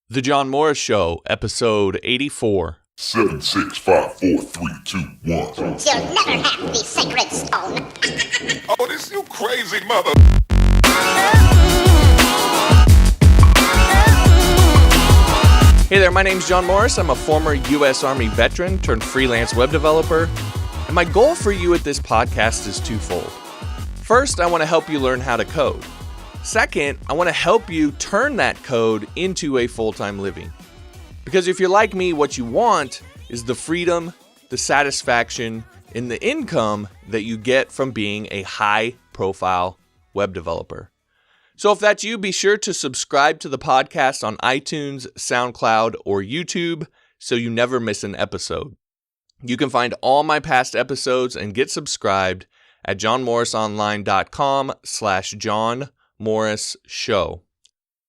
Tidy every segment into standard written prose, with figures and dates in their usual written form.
The John Morris Show, episode 84. 7, 6, 5, 4, 3, 2, 1. You'll never have the sacred stone. Oh, this you crazy mother. Hey there, my name's John Morris. I'm a former U.S. Army veteran turned freelance web developer. And my goal for you at this podcast is twofold. First, I want to help you learn how to code. Second, I want to help you turn that code into a full-time living. Because if you're like me, what you want is the freedom, the satisfaction, and the income that you get from being a high-profile web developer. So if that's you, be sure to subscribe to the podcast on iTunes, SoundCloud, or YouTube so you never miss an episode. You can find all my past episodes and get subscribed at johnmorrisonline.com/John Morris Show.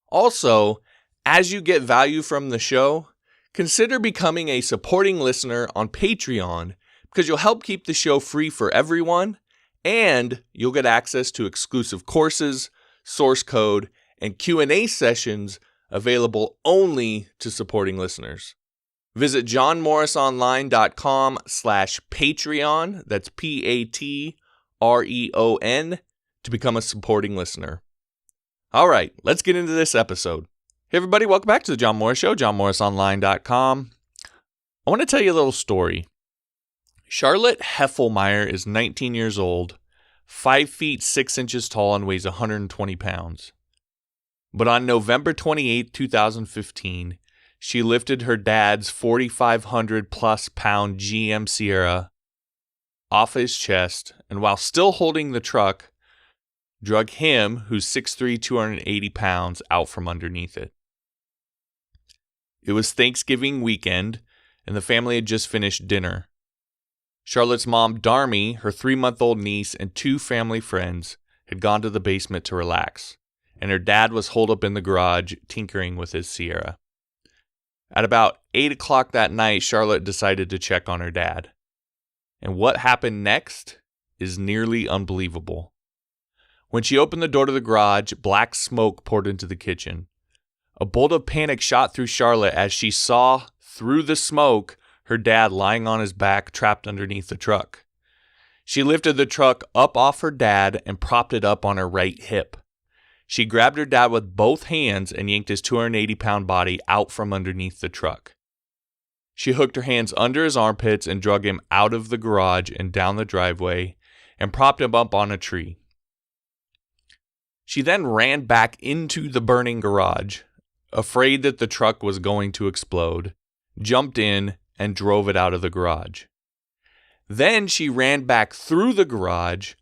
Also, as you get value from the show, consider becoming a supporting listener on Patreon because you'll help keep the show free for everyone and you'll get access to exclusive courses, source code, and Q&A sessions available only to supporting listeners. Visit johnmorrisonline.com/Patreon, that's Patreon, to become a supporting listener. All right, let's get into this episode. Hey everybody, welcome back to the John Morris Show, johnmorrisonline.com. I want to tell you a little story. Charlotte Heffelmire is 19 years old, 5 feet 6 inches tall, and weighs 120 pounds. But on November 28, 2015, she lifted her dad's 4,500 plus pound GM Sierra off his chest, and while still holding the truck, drug him, who's 6'3", 280 pounds, out from underneath it. It was Thanksgiving weekend, and the family had just finished dinner. Charlotte's mom, Darmy, her 3-month-old niece, and 2 family friends had gone to the basement to relax, and her dad was holed up in the garage tinkering with his Sierra. At about 8 o'clock that night, Charlotte decided to check on her dad. And what happened next is nearly unbelievable. When she opened the door to the garage, black smoke poured into the kitchen. A bolt of panic shot through Charlotte as she saw, through the smoke, her dad lying on his back, trapped underneath the truck. She lifted the truck up off her dad and propped it up on her right hip. She grabbed her dad with both hands and yanked his 280-pound body out from underneath the truck. She hooked her hands under his armpits and drug him out of the garage and down the driveway and propped him up on a tree. She then ran back into the burning garage, afraid that the truck was going to explode, jumped in, and drove it out of the garage. Then she ran back through the garage,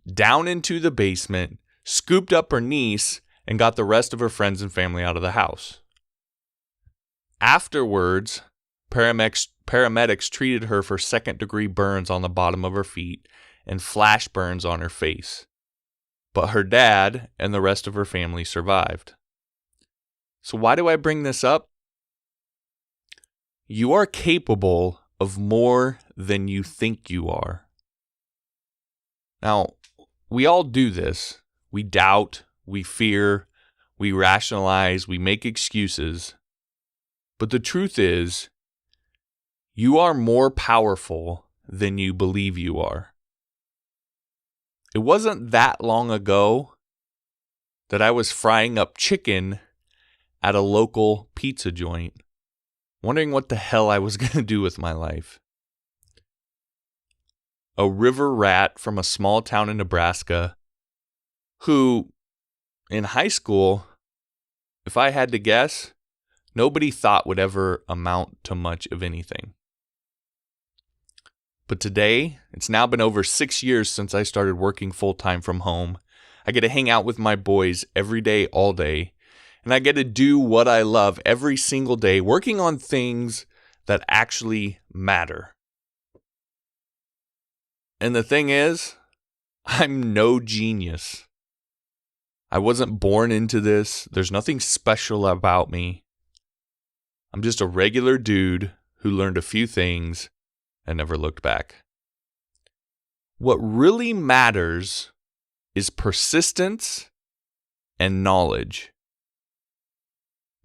down into the basement, scooped up her niece, and got the rest of her friends and family out of the house. Afterwards, paramedics treated her for second-degree burns on the bottom of her feet and flash burns on her face. But her dad and the rest of her family survived. So why do I bring this up? You are capable of more than you think you are. Now, we all do this. We doubt, we fear, we rationalize, we make excuses. But the truth is, you are more powerful than you believe you are. It wasn't that long ago that I was frying up chicken at a local pizza joint, wondering what the hell I was going to do with my life. A river rat from a small town in Nebraska who, in high school, if I had to guess, nobody thought would ever amount to much of anything. But today, it's now been over 6 years since I started working full-time from home. I get to hang out with my boys every day, all day. And I get to do what I love every single day, working on things that actually matter. And the thing is, I'm no genius. I wasn't born into this. There's nothing special about me. I'm just a regular dude who learned a few things and never looked back. What really matters is persistence and knowledge.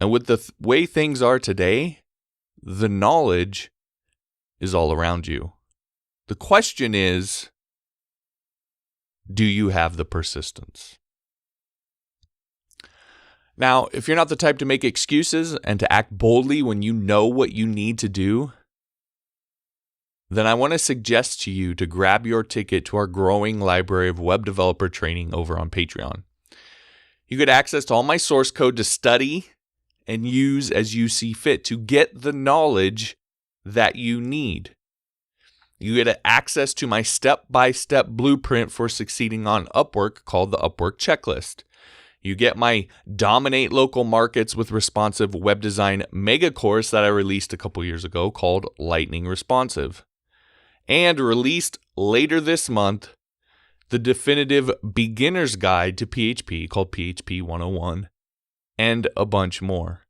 And with the way things are today, the knowledge is all around you. The question is, do you have the persistence? Now, if you're not the type to make excuses and to act boldly when you know what you need to do, then I want to suggest to you to grab your ticket to our growing library of web developer training over on Patreon. You get access to all my source code to study and use as you see fit to get the knowledge that you need. You get access to my step-by-step blueprint for succeeding on Upwork called the Upwork Checklist. You get my Dominate Local Markets with Responsive Web Design mega course that I released a couple years ago called Lightning Responsive. And released later this month, the definitive beginner's guide to PHP called PHP 101, and a bunch more.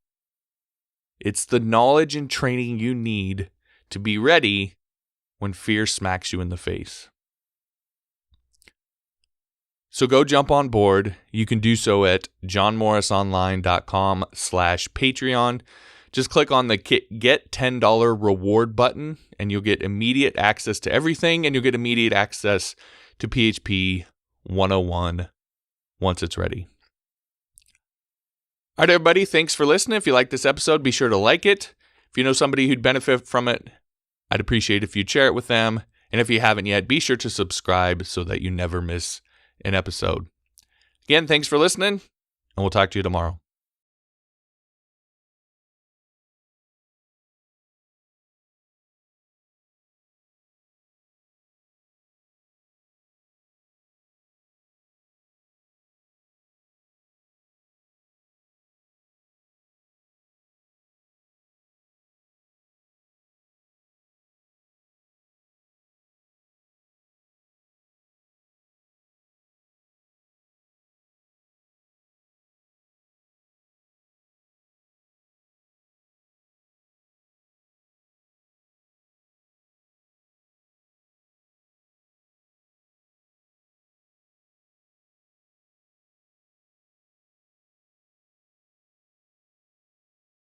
It's the knowledge and training you need to be ready when fear smacks you in the face. So go jump on board. You can do so at johnmorrisonline.com/Patreon. Just click on the Get $10 reward button and you'll get immediate access to everything, and you'll get immediate access to PHP 101 once it's ready. All right, everybody, thanks for listening. If you like this episode, be sure to like it. If you know somebody who'd benefit from it, I'd appreciate if you'd share it with them. And if you haven't yet, be sure to subscribe so that you never miss an episode. Again, thanks for listening, and we'll talk to you tomorrow.